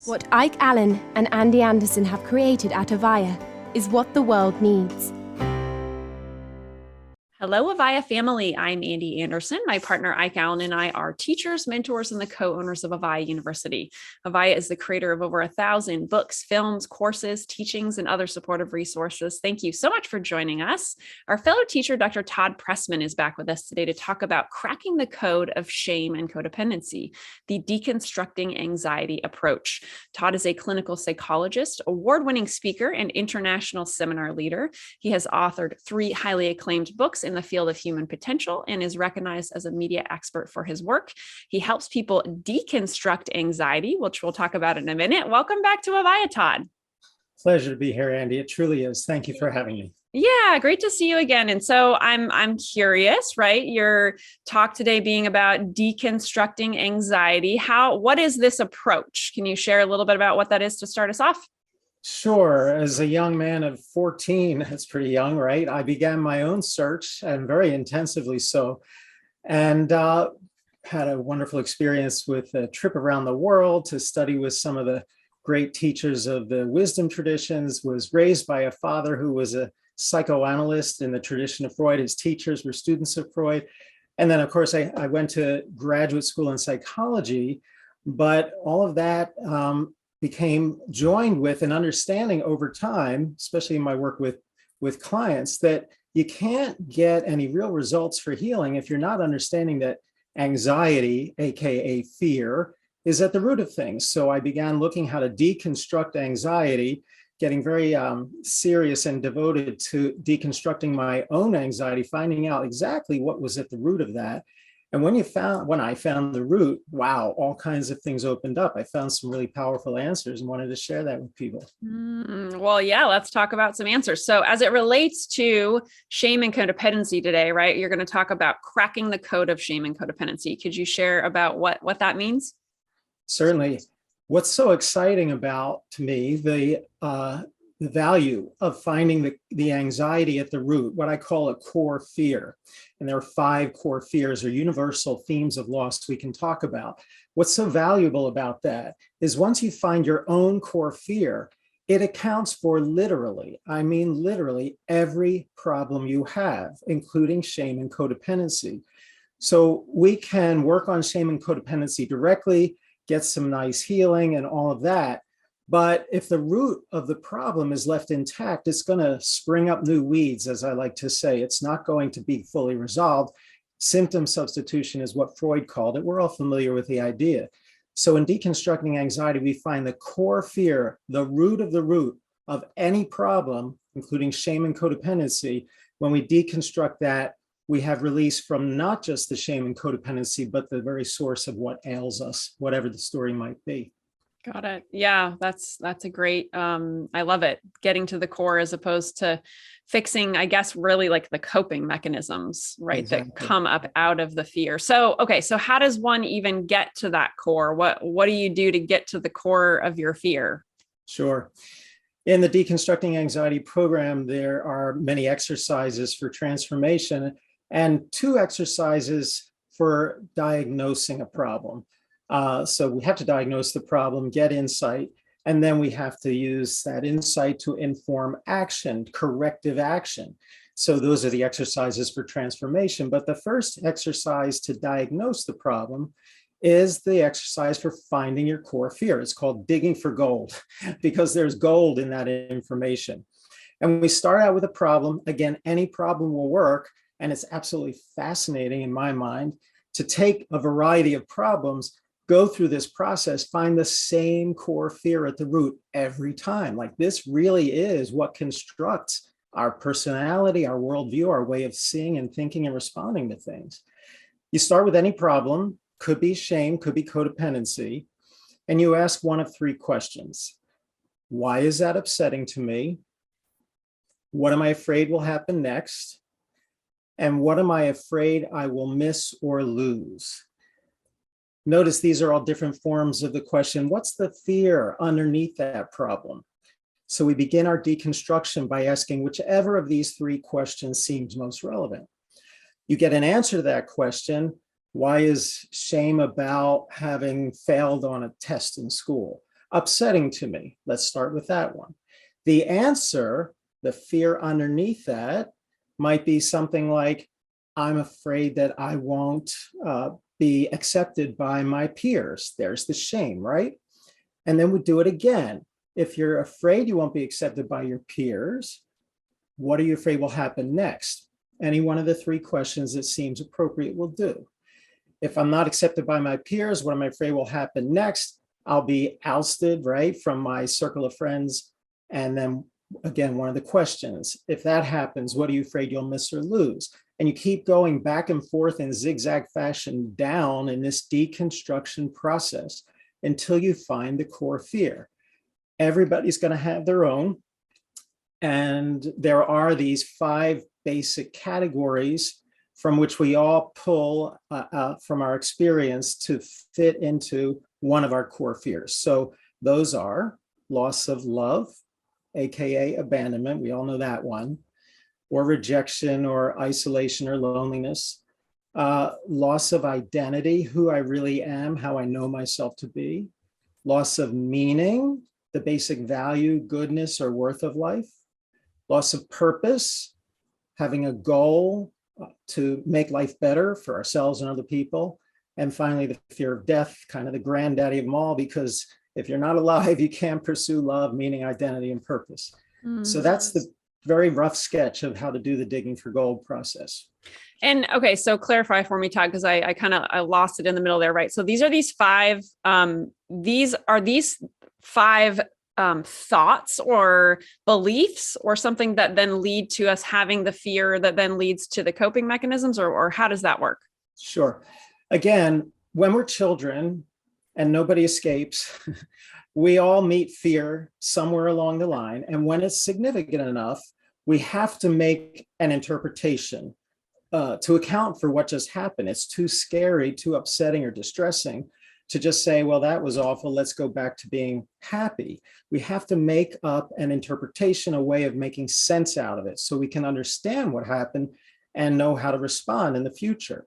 What Ike Allen and Andy Anderson have created at AVAIYA is what the world needs. Hello, AVAIYA family. I'm Andy Anderson. My partner, Ike Allen, and I are teachers, mentors, and the co-owners of AVAIYA University. AVAIYA is the creator of over 1,000 books, films, courses, teachings, and other supportive resources. Thank you so much for joining us. Our fellow teacher, Dr. Todd Pressman, is back with us today to talk about cracking the code of shame and codependency, the deconstructing anxiety approach. Todd is a clinical psychologist, award-winning speaker, and international seminar leader. He has authored 3 highly acclaimed books in the field of human potential and is recognized as a media expert for his work. He helps people deconstruct anxiety, which we'll talk about in a minute. Welcome back to AVAIYA, Todd. Pleasure to be here, Andy. It truly is. Thank you for having me. Yeah, great to see you again. And so I'm curious, right? Your talk today being about deconstructing anxiety. What is this approach? Can you share a little bit about what that is to start us off? Sure. As a young man of 14, that's pretty young, right? I began my own search, and very intensively so, and had a wonderful experience with a trip around the world to study with some of the great teachers of the wisdom traditions, was raised by a father who was a psychoanalyst in the tradition of Freud. His teachers were students of Freud. And then, of course, I went to graduate school in psychology, but all of that became joined with an understanding over time, especially in my work with clients, that you can't get any real results for healing if you're not understanding that anxiety, AKA fear, is at the root of things. So I began looking how to deconstruct anxiety, getting very serious and devoted to deconstructing my own anxiety, finding out exactly what was at the root of that. And when I found the root, wow, all kinds of things opened up. I found some really powerful answers and wanted to share that with people. Well, yeah, let's talk about some answers. So as it relates to shame and codependency today, right, you're going to talk about cracking the code of shame and codependency. Could you share about what that means? Certainly. What's so exciting about, to me, the value of finding the anxiety at the root, what I call a core fear. And there are 5 core fears or universal themes of loss we can talk about. What's so valuable about that is once you find your own core fear, it accounts for literally every problem you have, including shame and codependency. So we can work on shame and codependency directly, get some nice healing and all of that. But if the root of the problem is left intact, it's going to spring up new weeds, as I like to say. It's not going to be fully resolved. Symptom substitution is what Freud called it. We're all familiar with the idea. So in deconstructing anxiety, we find the core fear, the root of any problem, including shame and codependency. When we deconstruct that, we have release from not just the shame and codependency, but the very source of what ails us, whatever the story might be. Got it. Yeah, that's a great, I love it. Getting to the core as opposed to fixing, I guess, really like the coping mechanisms, right? Exactly. That come up out of the fear. So, okay. So how does one even get to that core? What do you do to get to the core of your fear? Sure. In the Deconstructing Anxiety program, there are many exercises for transformation and 2 exercises for diagnosing a problem. So we have to diagnose the problem, get insight, and then we have to use that insight to inform action, corrective action. So those are the exercises for transformation. But the first exercise to diagnose the problem is the exercise for finding your core fear. It's called digging for gold because there's gold in that information. And we start out with a problem. Again, any problem will work. And it's absolutely fascinating in my mind to take a variety of problems, go through this process, find the same core fear at the root every time. Like this really is what constructs our personality, our worldview, our way of seeing and thinking and responding to things. You start with any problem, could be shame, could be codependency, and you ask one of 3 questions. Why is that upsetting to me? What am I afraid will happen next? And what am I afraid I will miss or lose? Notice these are all different forms of the question, what's the fear underneath that problem? So we begin our deconstruction by asking whichever of these 3 questions seems most relevant. You get an answer to that question. Why is shame about having failed on a test in school? upsetting to me? Let's start with that one. The answer, the fear underneath that, might be something like, I'm afraid that I won't be accepted by my peers. There's the shame, right? And then we do it again. If you're afraid you won't be accepted by your peers, what are you afraid will happen next? Any one of the three questions that seems appropriate will do. If I'm not accepted by my peers, what am I afraid will happen next? I'll be ousted, right, from my circle of friends. And then again, one of the questions, if that happens, what are you afraid you'll miss or lose? And you keep going back and forth in zigzag fashion down in this deconstruction process until you find the core fear. Everybody's going to have their own. And there are these 5 basic categories from which we all pull from our experience to fit into one of our core fears. So those are loss of love, AKA abandonment. We all know that one. Or rejection or isolation or loneliness. Loss of identity, who I really am, how I know myself to be. Loss of meaning, the basic value, goodness, or worth of life. Loss of purpose, having a goal to make life better for ourselves and other people. And finally, the fear of death, kind of the granddaddy of them all, because if you're not alive, you can't pursue love, meaning, identity, and purpose. So that's the very rough sketch of how to do the digging for gold process. And okay, so clarify for me, Todd, because I lost it in the middle there, right? So these are these 5, these 5 thoughts or beliefs or something that then lead to us having the fear that then leads to the coping mechanisms, or how does that work? Sure. Again, when we're children and nobody escapes, we all meet fear somewhere along the line. And when it's significant enough, we have to make an interpretation to account for what just happened. It's too scary, too upsetting or distressing to just say, well, that was awful. Let's go back to being happy. We have to make up an interpretation, a way of making sense out of it so we can understand what happened and know how to respond in the future.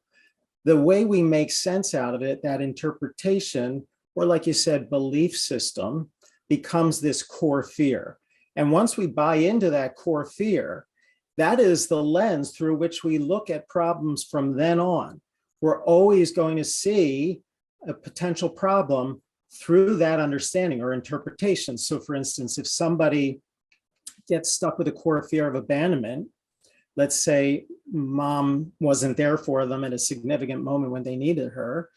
The way we make sense out of it, that interpretation, or like you said, belief system, becomes this core fear. And once we buy into that core fear, that is the lens through which we look at problems from then on. We're always going to see a potential problem through that understanding or interpretation. So for instance, if somebody gets stuck with a core fear of abandonment, let's say mom wasn't there for them at a significant moment when they needed her,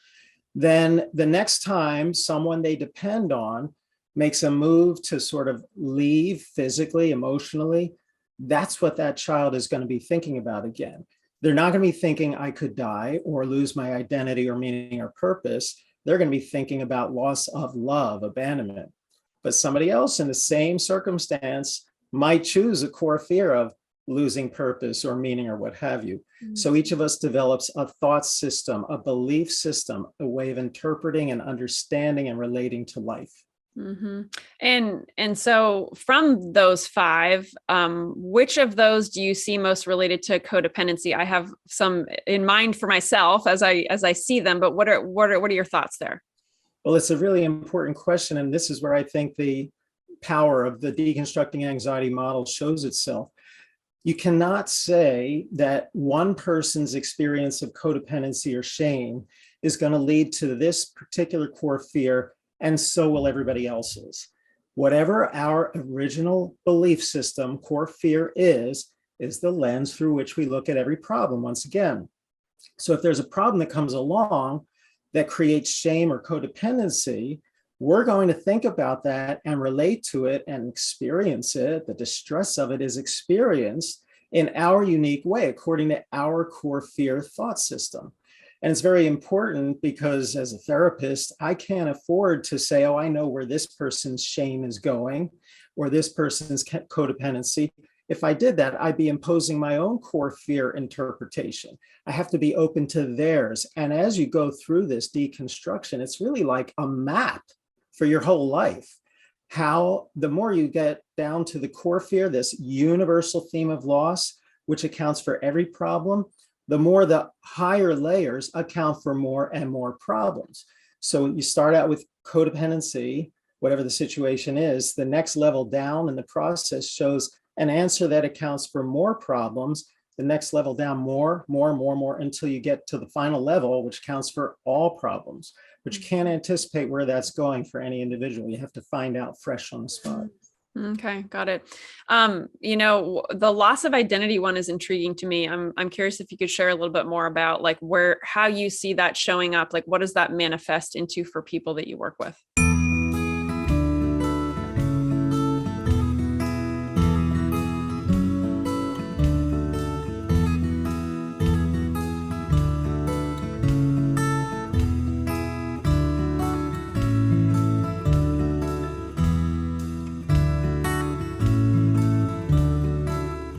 then the next time someone they depend on makes a move to sort of leave physically, emotionally, that's what that child is going to be thinking about again. They're not going to be thinking I could die or lose my identity or meaning or purpose. They're going to be thinking about loss of love, abandonment. But somebody else in the same circumstance might choose a core fear of losing purpose or meaning or what have you. Mm-hmm. So each of us develops a thought system, a belief system, a way of interpreting and understanding and relating to life. Mm-hmm. And so from those 5, which of those do you see most related to codependency? I have some in mind for myself as I see them, but what are your thoughts there? Well, it's a really important question, and this is where I think the power of the deconstructing anxiety model shows itself. You cannot say that one person's experience of codependency or shame is going to lead to this particular core fear, and so will everybody else's. Whatever our original belief system, core fear is the lens through which we look at every problem once again. So if there's a problem that comes along that creates shame or codependency, we're going to think about that and relate to it and experience it. The distress of it is experienced in our unique way, according to our core fear thought system. And it's very important because as a therapist, I can't afford to say, oh, I know where this person's shame is going or this person's codependency. If I did that, I'd be imposing my own core fear interpretation. I have to be open to theirs. And as you go through this deconstruction, it's really like a map for your whole life. How the more you get down to the core fear, this universal theme of loss, which accounts for every problem, the more the higher layers account for more and more problems. So you start out with codependency, whatever the situation is. The next level down in the process shows an answer that accounts for more problems. The next level down, more, until you get to the final level, which counts for all problems, but you can't anticipate where that's going for any individual. You have to find out fresh on the spot. Okay, got it. The loss of identity one is intriguing to me. I'm curious if you could share a little bit more about like how you see that showing up. Like, what does that manifest into for people that you work with?